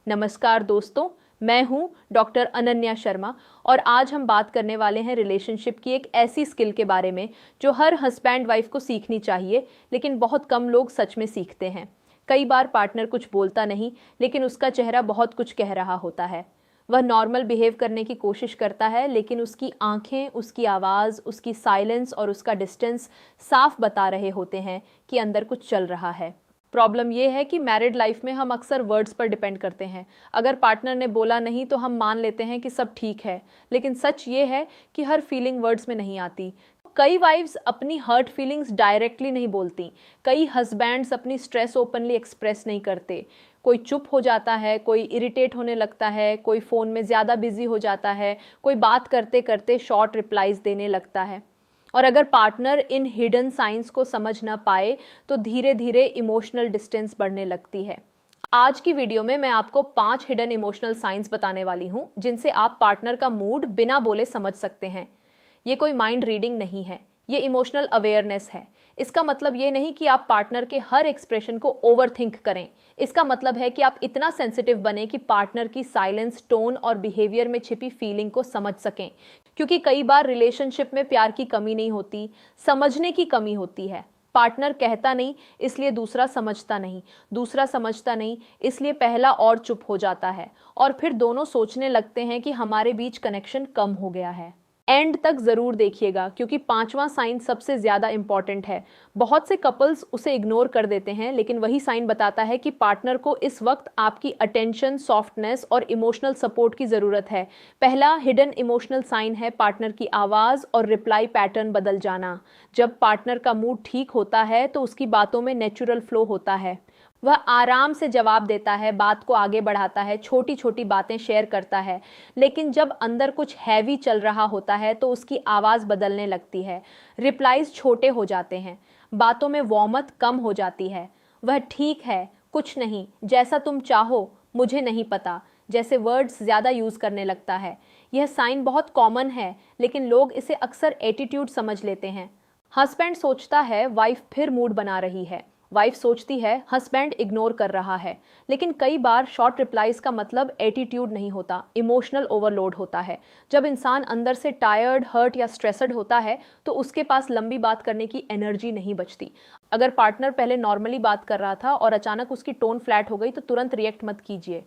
नमस्कार दोस्तों, मैं हूं डॉक्टर अनन्या शर्मा और आज हम बात करने वाले हैं रिलेशनशिप की एक ऐसी स्किल के बारे में जो हर हस्बैंड वाइफ को सीखनी चाहिए, लेकिन बहुत कम लोग सच में सीखते हैं। कई बार पार्टनर कुछ बोलता नहीं, लेकिन उसका चेहरा बहुत कुछ कह रहा होता है। वह नॉर्मल बिहेव करने की कोशिश करता है, लेकिन उसकी आंखें, उसकी आवाज़, उसकी साइलेंस और उसका डिस्टेंस साफ बता रहे होते हैं कि अंदर कुछ चल रहा है। प्रॉब्लम यह है कि मैरिड लाइफ में हम अक्सर वर्ड्स पर डिपेंड करते हैं। अगर पार्टनर ने बोला नहीं तो हम मान लेते हैं कि सब ठीक है, लेकिन सच ये है कि हर फीलिंग वर्ड्स में नहीं आती। कई वाइफ्स अपनी हर्ट फीलिंग्स डायरेक्टली नहीं बोलती। कई हस्बैंड्स अपनी स्ट्रेस ओपनली एक्सप्रेस नहीं करते। कोई चुप हो जाता है, कोई इरिटेट होने लगता है, कोई फ़ोन में ज़्यादा बिजी हो जाता है, कोई बात करते करते शॉर्ट रिप्लाईज देने लगता है। और अगर पार्टनर इन हिडन साइंस को समझ ना पाए तो धीरे धीरे इमोशनल डिस्टेंस बढ़ने लगती है। आज की वीडियो में मैं आपको 5 हिडन इमोशनल साइंस बताने वाली हूं जिनसे आप पार्टनर का मूड बिना बोले समझ सकते हैं। ये कोई माइंड रीडिंग नहीं है, ये इमोशनल अवेयरनेस है। इसका मतलब ये नहीं कि आप पार्टनर के हर एक्सप्रेशन को ओवरथिंक करें। इसका मतलब है कि आप इतना सेंसिटिव बने कि पार्टनर की साइलेंस, टोन और बिहेवियर में छिपी फीलिंग को समझ सकें। क्योंकि कई बार रिलेशनशिप में प्यार की कमी नहीं होती, समझने की कमी होती है। पार्टनर कहता नहीं इसलिए दूसरा समझता नहीं, दूसरा समझता नहीं इसलिए पहला और चुप हो जाता है, और फिर दोनों सोचने लगते हैं कि हमारे बीच कनेक्शन कम हो गया है। एंड तक ज़रूर देखिएगा, क्योंकि 5वां साइन सबसे ज़्यादा इंपॉर्टेंट है। बहुत से कपल्स उसे इग्नोर कर देते हैं, लेकिन वही साइन बताता है कि पार्टनर को इस वक्त आपकी अटेंशन, सॉफ्टनेस और इमोशनल सपोर्ट की ज़रूरत है। पहला हिडन इमोशनल साइन है पार्टनर की आवाज़ और रिप्लाई पैटर्न बदल जाना। जब पार्टनर का मूड ठीक होता है तो उसकी बातों में नेचुरल फ्लो होता है। वह आराम से जवाब देता है, बात को आगे बढ़ाता है, छोटी छोटी बातें शेयर करता है। लेकिन जब अंदर कुछ हैवी चल रहा होता है तो उसकी आवाज़ बदलने लगती है। रिप्लाईज छोटे हो जाते हैं, बातों में वार्मथ कम हो जाती है। वह ठीक है, कुछ नहीं, जैसा तुम चाहो, मुझे नहीं पता जैसे वर्ड्स ज़्यादा यूज़ करने लगता है। यह साइन बहुत कॉमन है, लेकिन लोग इसे अक्सर एटीट्यूड समझ लेते हैं। हस्बैंड सोचता है वाइफ फिर मूड बना रही है, वाइफ सोचती है हस्बैंड इग्नोर कर रहा है। लेकिन कई बार शॉर्ट रिप्लाईज का मतलब एटीट्यूड नहीं होता, इमोशनल ओवरलोड होता है। जब इंसान अंदर से टायर्ड, हर्ट या स्ट्रेसड होता है तो उसके पास लंबी बात करने की एनर्जी नहीं बचती। अगर पार्टनर पहले नॉर्मली बात कर रहा था और अचानक उसकी टोन फ्लैट हो गई तो तुरंत रिएक्ट मत कीजिए।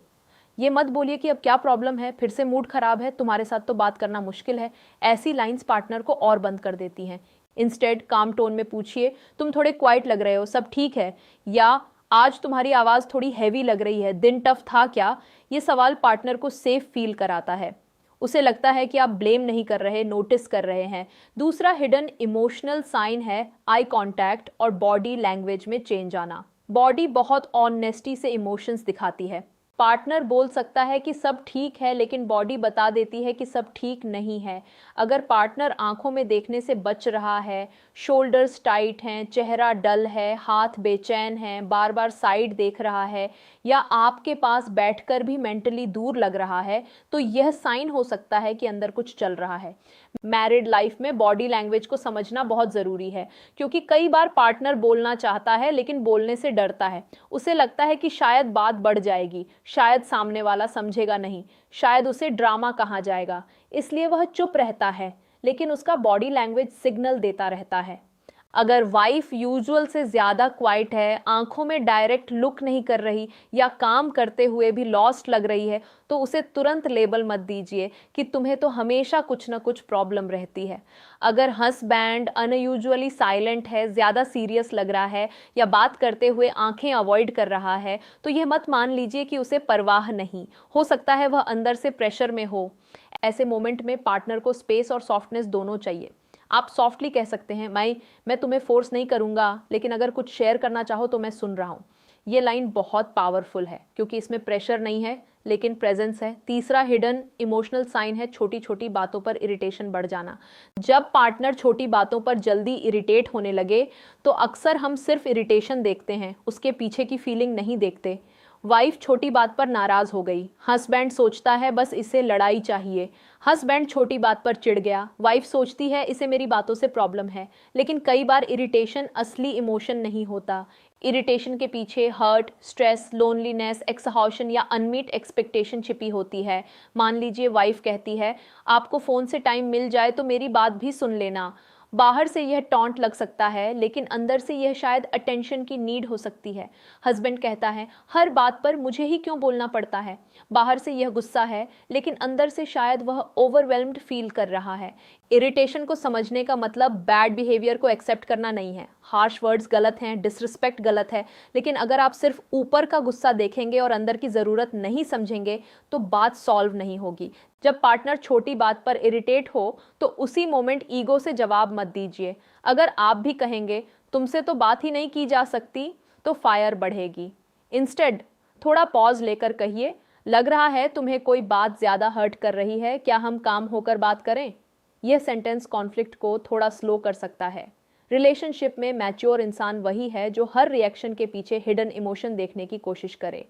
ये मत बोलिए कि अब क्या प्रॉब्लम है, फिर से मूड खराब है, तुम्हारे साथ तो बात करना मुश्किल है। ऐसी लाइंस पार्टनर को और बंद कर देती हैं। इंस्टेड काम टोन में पूछिए, तुम थोड़े क्वाइट लग रहे हो, सब ठीक है? या आज तुम्हारी आवाज़ थोड़ी हैवी लग रही है, दिन टफ था क्या? ये सवाल पार्टनर को सेफ फील कराता है। उसे लगता है कि आप ब्लेम नहीं कर रहे, नोटिस कर रहे हैं। दूसरा हिडन इमोशनल साइन है आई कांटेक्ट और बॉडी लैंग्वेज में चेंज आना। बॉडी बहुत ऑनेस्टी से इमोशंस दिखाती है। पार्टनर बोल सकता है कि सब ठीक है, लेकिन बॉडी बता देती है कि सब ठीक नहीं है। अगर पार्टनर आंखों में देखने से बच रहा है, शोल्डर्स टाइट हैं, चेहरा डल है, हाथ बेचैन हैं, बार बार साइड देख रहा है, या आपके पास बैठकर भी मेंटली दूर लग रहा है, तो यह साइन हो सकता है कि अंदर कुछ चल रहा है। मैरिड लाइफ में बॉडी लैंग्वेज को समझना बहुत ज़रूरी है, क्योंकि कई बार पार्टनर बोलना चाहता है लेकिन बोलने से डरता है। उसे लगता है कि शायद बात बढ़ जाएगी, शायद सामने वाला समझेगा नहीं, शायद उसे ड्रामा कहा जाएगा, इसलिए वह चुप रहता है, लेकिन उसका बॉडी लैंग्वेज सिग्नल देता रहता है। अगर वाइफ यूजुअल से ज़्यादा क्वाइट है, आंखों में डायरेक्ट लुक नहीं कर रही या काम करते हुए भी लॉस्ट लग रही है, तो उसे तुरंत लेबल मत दीजिए कि तुम्हें तो हमेशा कुछ ना कुछ प्रॉब्लम रहती है। अगर हस्बैंड अनयूजुअली साइलेंट है, ज़्यादा सीरियस लग रहा है या बात करते हुए आंखें अवॉइड कर रहा है, तो यह मत मान लीजिए कि उसे परवाह नहीं। हो सकता है वह अंदर से प्रेशर में हो। ऐसे मोमेंट में पार्टनर को स्पेस और सॉफ्टनेस दोनों चाहिए। आप सॉफ्टली कह सकते हैं, मैं तुम्हें फोर्स नहीं करूंगा, लेकिन अगर कुछ शेयर करना चाहो तो मैं सुन रहा हूँ। ये लाइन बहुत पावरफुल है, क्योंकि इसमें प्रेशर नहीं है लेकिन प्रेजेंस है। तीसरा हिडन इमोशनल साइन है छोटी छोटी बातों पर इरिटेशन बढ़ जाना। जब पार्टनर छोटी बातों पर जल्दी इरिटेट होने लगे तो अक्सर हम सिर्फ इरिटेशन देखते हैं, उसके पीछे की फीलिंग नहीं देखते। वाइफ छोटी बात पर नाराज हो गई, हस्बैंड सोचता है बस इसे लड़ाई चाहिए। हस्बैंड छोटी बात पर चिढ़ गया, वाइफ सोचती है इसे मेरी बातों से प्रॉब्लम है। लेकिन कई बार इरिटेशन असली इमोशन नहीं होता। इरिटेशन के पीछे हर्ट, स्ट्रेस, लोनलीनेस, एक्सहॉशन या अनमीट एक्सपेक्टेशन छिपी होती है। मान लीजिए वाइफ कहती है, आपको फ़ोन से टाइम मिल जाए तो मेरी बात भी सुन लेना। बाहर से यह टॉन्ट लग सकता है, लेकिन अंदर से यह शायद अटेंशन की नीड हो सकती है। हस्बैंड कहता है, हर बात पर मुझे ही क्यों बोलना पड़ता है। बाहर से यह गुस्सा है, लेकिन अंदर से शायद वह ओवरवेल्म्ड फील कर रहा है। इरिटेशन को समझने का मतलब बैड बिहेवियर को एक्सेप्ट करना नहीं है। हार्श वर्ड्स गलत हैं, डिसरिस्पेक्ट गलत है, लेकिन अगर आप सिर्फ ऊपर का गुस्सा देखेंगे और अंदर की ज़रूरत नहीं समझेंगे तो बात सॉल्व नहीं होगी। जब पार्टनर छोटी बात पर इरिटेट हो तो उसी मोमेंट ईगो से जवाब मत दीजिए। अगर आप भी कहेंगे तुमसे तो बात ही नहीं की जा सकती, तो फायर बढ़ेगी। इंस्टेड थोड़ा पॉज लेकर कहिए, लग रहा है तुम्हें कोई बात ज़्यादा हर्ट कर रही है, क्या हम काम होकर बात करें। यह सेंटेंस कॉन्फ्लिक्ट को थोड़ा स्लो कर सकता है। रिलेशनशिप में मैच्योर इंसान वही है जो हर रिएक्शन के पीछे हिडन इमोशन देखने की कोशिश करे।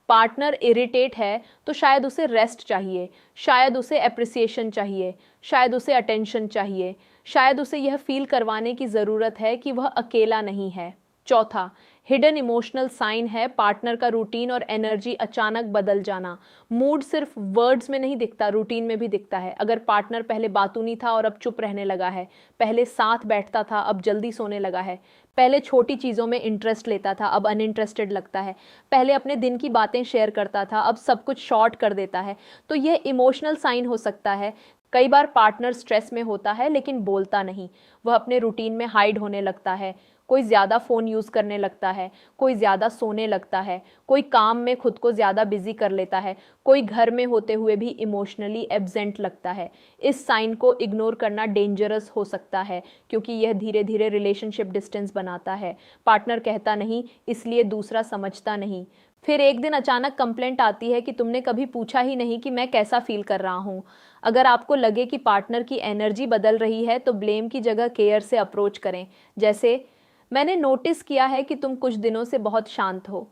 पार्टनर इरिटेट है तो शायद उसे रेस्ट चाहिए, शायद उसे एप्रिसिएशन चाहिए, शायद उसे अटेंशन चाहिए, शायद उसे यह फील करवाने की ज़रूरत है कि वह अकेला नहीं है। चौथा, हिडन इमोशनल साइन है पार्टनर का रूटीन और एनर्जी अचानक बदल जाना। मूड सिर्फ वर्ड्स में नहीं दिखता, रूटीन में भी दिखता है। अगर पार्टनर पहले बातूनी था और अब चुप रहने लगा है, पहले साथ बैठता था अब जल्दी सोने लगा है, पहले छोटी चीज़ों में इंटरेस्ट लेता था अब अनइंटरेस्टेड लगता है, पहले अपने दिन की बातें शेयर करता था अब सब कुछ शॉर्ट कर देता है, तो यह इमोशनल साइन हो सकता है। कई बार पार्टनर स्ट्रेस में होता है लेकिन बोलता नहीं, वह अपने रूटीन में हाइड होने लगता है। कोई ज़्यादा फ़ोन यूज़ करने लगता है, कोई ज़्यादा सोने लगता है, कोई काम में खुद को ज़्यादा बिजी कर लेता है, कोई घर में होते हुए भी इमोशनली एब्सेंट लगता है। इस साइन को इग्नोर करना डेंजरस हो सकता है, क्योंकि यह धीरे धीरे रिलेशनशिप डिस्टेंस बनाता है। पार्टनर कहता नहीं इसलिए दूसरा समझता नहीं। फिर एक दिन अचानक कंप्लेंट आती है कि तुमने कभी पूछा ही नहीं कि मैं कैसा फील कर रहा हूँ। अगर आपको लगे कि पार्टनर की एनर्जी बदल रही है तो ब्लेम की जगह केयर से अप्रोच करें। जैसे, मैंने नोटिस किया है कि तुम कुछ दिनों से बहुत शांत हो,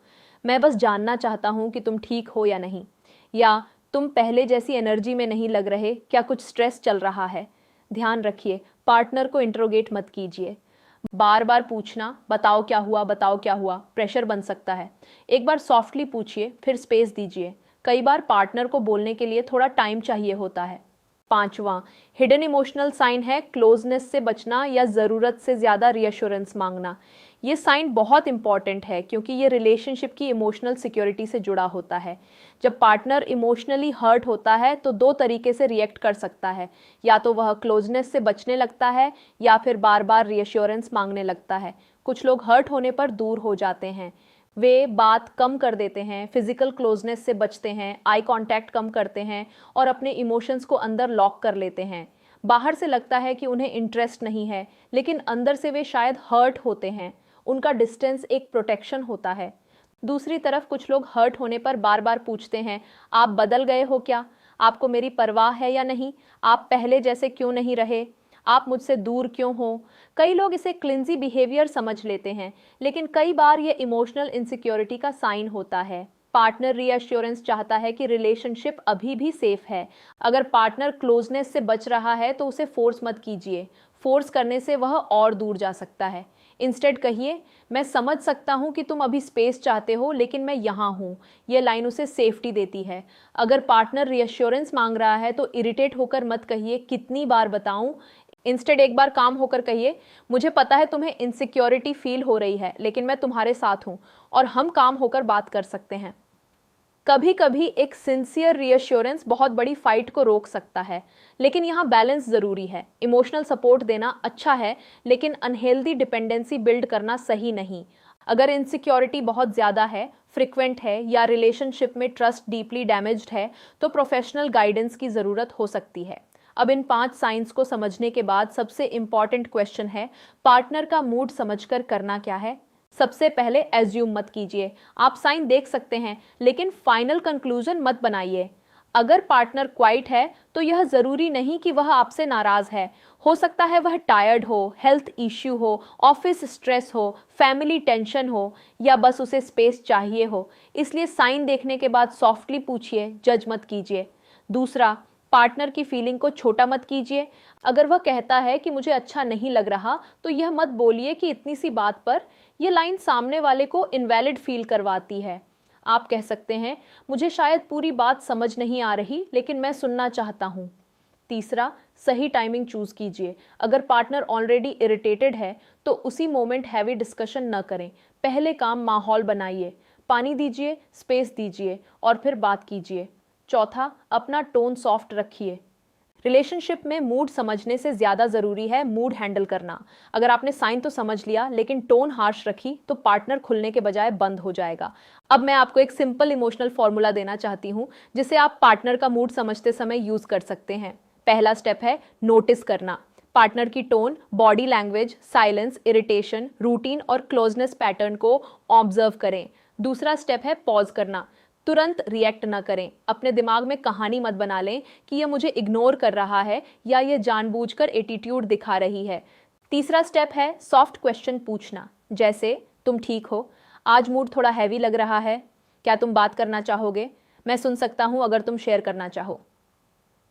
मैं बस जानना चाहता हूँ कि तुम ठीक हो या नहीं। या तुम पहले जैसी एनर्जी में नहीं लग रहे, क्या कुछ स्ट्रेस चल रहा है। ध्यान रखिए, पार्टनर को इंट्रोगेट मत कीजिए। बार बार पूछना बताओ क्या हुआ, बताओ क्या हुआ, प्रेशर बन सकता है। एक बार सॉफ्टली पूछिए, फिर स्पेस दीजिए। कई बार पार्टनर को बोलने के लिए थोड़ा टाइम चाहिए होता है। पांचवा, हिडन इमोशनल साइन है क्लोजनेस से बचना या ज़रूरत से ज़्यादा रीअश्योरेंस मांगना। ये साइन बहुत इंपॉर्टेंट है क्योंकि ये रिलेशनशिप की इमोशनल सिक्योरिटी से जुड़ा होता है। जब पार्टनर इमोशनली हर्ट होता है तो दो तरीके से रिएक्ट कर सकता है, या तो वह क्लोजनेस से बचने लगता है या फिर बार बार रीअश्योरेंस मांगने लगता है। कुछ लोग हर्ट होने पर दूर हो जाते हैं, वे बात कम कर देते हैं, फिजिकल क्लोजनेस से बचते हैं, आई कांटेक्ट कम करते हैं और अपने इमोशंस को अंदर लॉक कर लेते हैं। बाहर से लगता है कि उन्हें इंटरेस्ट नहीं है, लेकिन अंदर से वे शायद हर्ट होते हैं। उनका डिस्टेंस एक प्रोटेक्शन होता है। दूसरी तरफ कुछ लोग हर्ट होने पर बार बार पूछते हैं, आप बदल गए हो क्या, आपको मेरी परवाह है या नहीं, आप पहले जैसे क्यों नहीं रहे, आप मुझसे दूर क्यों हो। कई लोग इसे क्लिंजी बिहेवियर समझ लेते हैं, लेकिन कई बार ये इमोशनल इनसिक्योरिटी का साइन होता है। पार्टनर रीअश्योरेंस चाहता है कि रिलेशनशिप अभी भी सेफ है। अगर पार्टनर क्लोजनेस से बच रहा है तो उसे फोर्स मत कीजिए, फोर्स करने से वह और दूर जा सकता है। इंस्टेड कहिए, मैं समझ सकता हूँ कि तुम अभी स्पेस चाहते हो, लेकिन मैं यहाँ हूँ। ये लाइन उसे सेफ्टी देती है। अगर पार्टनर रीअश्योरेंस मांग रहा है तो इरिटेट होकर मत कहिए, कितनी बार बताऊँ। इंस्टेड एक बार काम होकर कहिए, मुझे पता है तुम्हें इनसिक्योरिटी फील हो रही है, लेकिन मैं तुम्हारे साथ हूँ और हम काम होकर बात कर सकते हैं। कभी कभी एक सिंसियर रीअश्योरेंस बहुत बड़ी फाइट को रोक सकता है, लेकिन यहाँ बैलेंस ज़रूरी है। इमोशनल सपोर्ट देना अच्छा है, लेकिन अनहेल्दी डिपेंडेंसी बिल्ड करना सही नहीं। अगर इनसिक्योरिटी बहुत ज़्यादा है, फ्रिक्वेंट है या रिलेशनशिप में ट्रस्ट डीपली डैमेज्ड है तो प्रोफेशनल गाइडेंस की ज़रूरत हो सकती है। अब इन 5 साइंस को समझने के बाद सबसे इम्पॉर्टेंट क्वेश्चन है, पार्टनर का मूड समझकर करना क्या है। सबसे पहले एज्यूम मत कीजिए। आप साइन देख सकते हैं, लेकिन फाइनल कंक्लूजन मत बनाइए। अगर पार्टनर क्वाइट है तो यह ज़रूरी नहीं कि वह आपसे नाराज़ है। हो सकता है वह टायर्ड हो, हेल्थ इश्यू हो, ऑफिस स्ट्रेस हो, फैमिली टेंशन हो, या बस उसे स्पेस चाहिए हो। इसलिए साइन देखने के बाद सॉफ्टली पूछिए, जज मत कीजिए। दूसरा, पार्टनर की फीलिंग को छोटा मत कीजिए। अगर वह कहता है कि मुझे अच्छा नहीं लग रहा, तो यह मत बोलिए कि इतनी सी बात पर। यह लाइन सामने वाले को इनवैलिड फील करवाती है। आप कह सकते हैं, मुझे शायद पूरी बात समझ नहीं आ रही, लेकिन मैं सुनना चाहता हूँ। तीसरा, सही टाइमिंग चूज कीजिए। अगर पार्टनर ऑलरेडी इरिटेटेड है तो उसी मोमेंट हैवी डिस्कशन न करें। पहले काम माहौल बनाइए, पानी दीजिए, स्पेस दीजिए और फिर बात कीजिए। चौथा, अपना टोन सॉफ्ट रखिए। रिलेशनशिप में मूड समझने से ज़्यादा ज़रूरी है मूड हैंडल करना। अगर आपने साइन तो समझ लिया लेकिन टोन हार्श रखी तो पार्टनर खुलने के बजाय बंद हो जाएगा। अब मैं आपको एक सिंपल इमोशनल फॉर्मूला देना चाहती हूँ जिसे आप पार्टनर का मूड समझते समय यूज़ कर सकते हैं। पहला स्टेप है नोटिस करना। पार्टनर की tone, body language, silence, irritation, routine और क्लोजनेस पैटर्न को ऑब्जर्व करें। दूसरा स्टेप है पॉज करना। तुरंत रिएक्ट ना करें। अपने दिमाग में कहानी मत बना लें कि यह मुझे इग्नोर कर रहा है या यह जानबूझकर एटीट्यूड दिखा रही है। तीसरा स्टेप है सॉफ्ट क्वेश्चन पूछना, जैसे तुम ठीक हो, आज मूड थोड़ा हैवी लग रहा है, क्या तुम बात करना चाहोगे, मैं सुन सकता हूँ अगर तुम शेयर करना चाहो।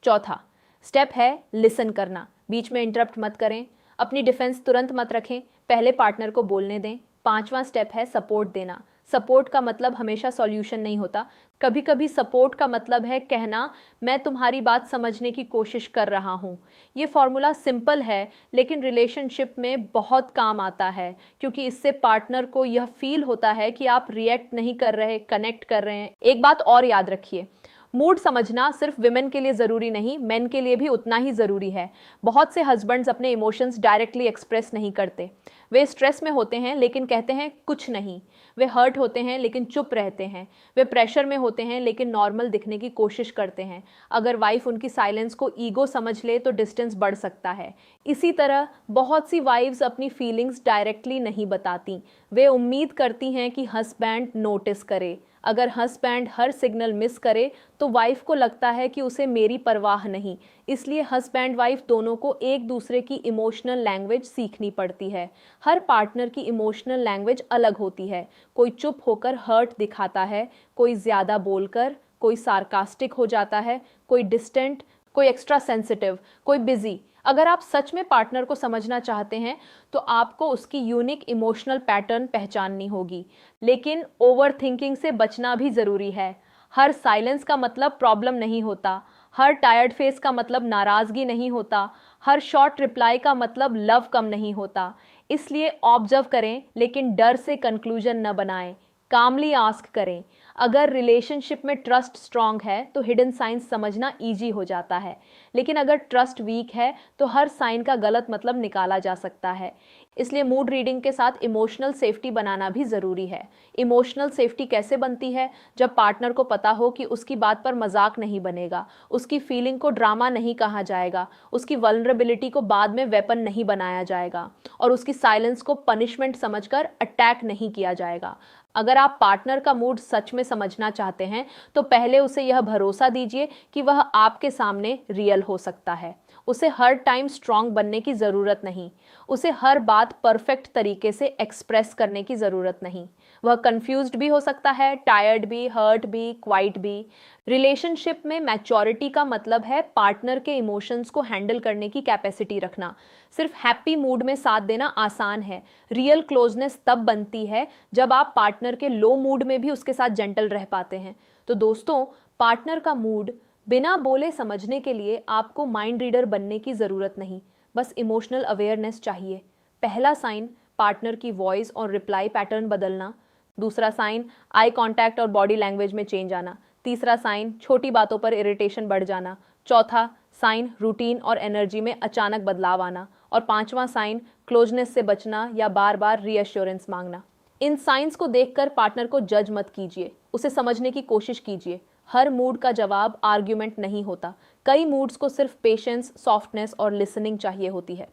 चौथा स्टेप है लिसन करना। बीच में इंटरप्ट मत करें, अपनी डिफेंस तुरंत मत रखें, पहले पार्टनर को बोलने दें। पांचवा स्टेप है सपोर्ट देना। सपोर्ट का मतलब हमेशा सॉल्यूशन नहीं होता। कभी कभी सपोर्ट का मतलब है कहना, मैं तुम्हारी बात समझने की कोशिश कर रहा हूँ। ये फॉर्मूला सिंपल है लेकिन रिलेशनशिप में बहुत काम आता है, क्योंकि इससे पार्टनर को यह फील होता है कि आप रिएक्ट नहीं कर रहे, कनेक्ट कर रहे हैं। एक बात और याद रखिए, मूड समझना सिर्फ विमेन के लिए ज़रूरी नहीं, मेन के लिए भी उतना ही ज़रूरी है। बहुत से हस्बैंड्स अपने इमोशंस डायरेक्टली एक्सप्रेस नहीं करते। वे स्ट्रेस में होते हैं लेकिन कहते हैं कुछ नहीं। वे हर्ट होते हैं लेकिन चुप रहते हैं। वे प्रेशर में होते हैं लेकिन नॉर्मल दिखने की कोशिश करते हैं। अगर वाइफ उनकी साइलेंस को ईगो समझ ले तो डिस्टेंस बढ़ सकता है। इसी तरह बहुत सी वाइफ्स अपनी फीलिंग्स डायरेक्टली नहीं बताती। वे उम्मीद करती हैं कि हस्बैंड नोटिस करे। अगर हस्बैंड हर सिग्नल मिस करे तो वाइफ को लगता है कि उसे मेरी परवाह नहीं। इसलिए हस्बैंड वाइफ दोनों को एक दूसरे की इमोशनल लैंग्वेज सीखनी पड़ती है। हर पार्टनर की इमोशनल लैंग्वेज अलग होती है। कोई चुप होकर हर्ट दिखाता है, कोई ज़्यादा बोलकर, कोई सार्कास्टिक हो जाता है, कोई डिस्टेंट, कोई एक्स्ट्रा सेंसिटिव, कोई बिजी। अगर आप सच में पार्टनर को समझना चाहते हैं तो आपको उसकी यूनिक इमोशनल पैटर्न पहचाननी होगी। लेकिन ओवर थिंकिंग से बचना भी ज़रूरी है। हर साइलेंस का मतलब प्रॉब्लम नहीं होता, हर टायर्ड फेस का मतलब नाराज़गी नहीं होता, हर शॉर्ट रिप्लाई का मतलब लव कम नहीं होता। इसलिए ऑब्जर्व करें लेकिन डर से कंक्लूजन न बनाएं। कामली आस्क करें। अगर रिलेशनशिप में ट्रस्ट स्ट्रांग है तो हिडन साइंस समझना इजी हो जाता है, लेकिन अगर ट्रस्ट वीक है तो हर साइन का गलत मतलब निकाला जा सकता है। इसलिए मूड रीडिंग के साथ इमोशनल सेफ्टी बनाना भी ज़रूरी है। इमोशनल सेफ्टी कैसे बनती है? जब पार्टनर को पता हो कि उसकी बात पर मजाक नहीं बनेगा, उसकी फीलिंग को ड्रामा नहीं कहा जाएगा, उसकी वल्नरेबिलिटी को बाद में वेपन नहीं बनाया जाएगा और उसकी साइलेंस को पनिशमेंट समझकर अटैक नहीं किया जाएगा। अगर आप पार्टनर का मूड सच में समझना चाहते हैं तो पहले उसे यह भरोसा दीजिए कि वह आपके सामने रियल हो सकता है। उसे हर टाइम स्ट्रांग बनने की ज़रूरत नहीं। उसे हर बात परफेक्ट तरीके से एक्सप्रेस करने की ज़रूरत नहीं। वह कंफ्यूज्ड भी हो सकता है, टायर्ड भी, हर्ट भी, क्वाइट भी। रिलेशनशिप में मैच्योरिटी का मतलब है पार्टनर के इमोशंस को हैंडल करने की कैपेसिटी रखना। सिर्फ हैप्पी मूड में साथ देना आसान है। रियल क्लोजनेस तब बनती है जब आप पार्टनर के लो मूड में भी उसके साथ जेंटल रह पाते हैं। तो दोस्तों, पार्टनर का मूड बिना बोले समझने के लिए आपको माइंड रीडर बनने की ज़रूरत नहीं, बस इमोशनल अवेयरनेस चाहिए। पहला साइन पार्टनर की वॉइस और रिप्लाई पैटर्न बदलना। दूसरा साइन आई कांटेक्ट और बॉडी लैंग्वेज में चेंज आना। तीसरा साइन छोटी बातों पर इरिटेशन बढ़ जाना। चौथा साइन रूटीन और एनर्जी में अचानक बदलाव आना। और पांचवा साइन क्लोजनेस से बचना या बार बार रीअश्योरेंस मांगना। इन साइंस को देखकर पार्टनर को जज मत कीजिए, उसे समझने की कोशिश कीजिए। हर मूड का जवाब आर्ग्यूमेंट नहीं होता। कई मूड्स को सिर्फ पेशेंस, सॉफ्टनेस और लिसनिंग चाहिए होती है।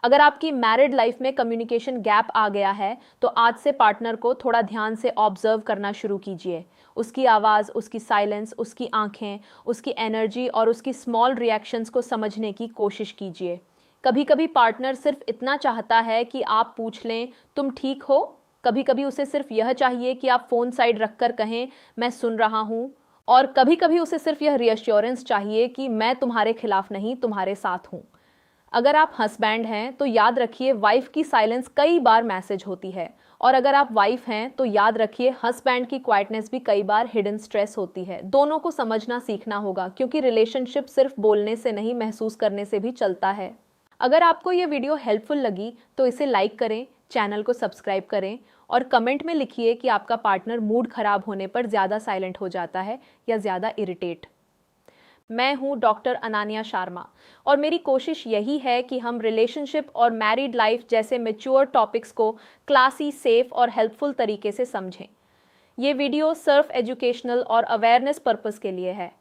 अगर आपकी मैरिड लाइफ में कम्युनिकेशन गैप आ गया है तो आज से पार्टनर को थोड़ा ध्यान से ऑब्जर्व करना शुरू कीजिए। उसकी आवाज़, उसकी साइलेंस, उसकी आंखें, उसकी एनर्जी और उसकी स्मॉल रिएक्शंस को समझने की कोशिश कीजिए। कभी कभी पार्टनर सिर्फ इतना चाहता है कि आप पूछ लें, तुम ठीक हो? कभी कभी उसे सिर्फ यह चाहिए कि आप फ़ोन साइड रखकर कहें, मैं सुन रहा हूँ। और कभी कभी उसे सिर्फ यह रियश्योरेंस चाहिए कि मैं तुम्हारे खिलाफ नहीं, तुम्हारे साथ हूँ। अगर आप हस्बैंड हैं तो याद रखिए वाइफ की साइलेंस कई बार मैसेज होती है, और अगर आप वाइफ हैं तो याद रखिए हस्बैंड की क्वाइटनेस भी कई बार हिडन स्ट्रेस होती है। दोनों को समझना सीखना होगा, क्योंकि रिलेशनशिप सिर्फ बोलने से नहीं, महसूस करने से भी चलता है। अगर आपको ये वीडियो हेल्पफुल लगी तो इसे लाइक करें, चैनल को सब्सक्राइब करें और कमेंट में लिखिए कि आपका पार्टनर मूड खराब होने पर ज़्यादा साइलेंट हो जाता है या ज़्यादा इरिटेट। मैं हूं डॉक्टर अनन्या शर्मा और मेरी कोशिश यही है कि हम रिलेशनशिप और मैरिड लाइफ जैसे मैच्योर टॉपिक्स को क्लासी, सेफ और हेल्पफुल तरीके से समझें। ये वीडियो सिर्फ एजुकेशनल और अवेयरनेस पर्पस के लिए है।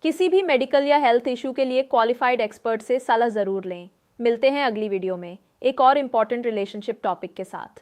किसी भी मेडिकल या हेल्थ इशू के लिए क्वालिफाइड एक्सपर्ट से सलाह ज़रूर लें। मिलते हैं अगली वीडियो में एक और इम्पॉर्टेंट रिलेशनशिप टॉपिक के साथ।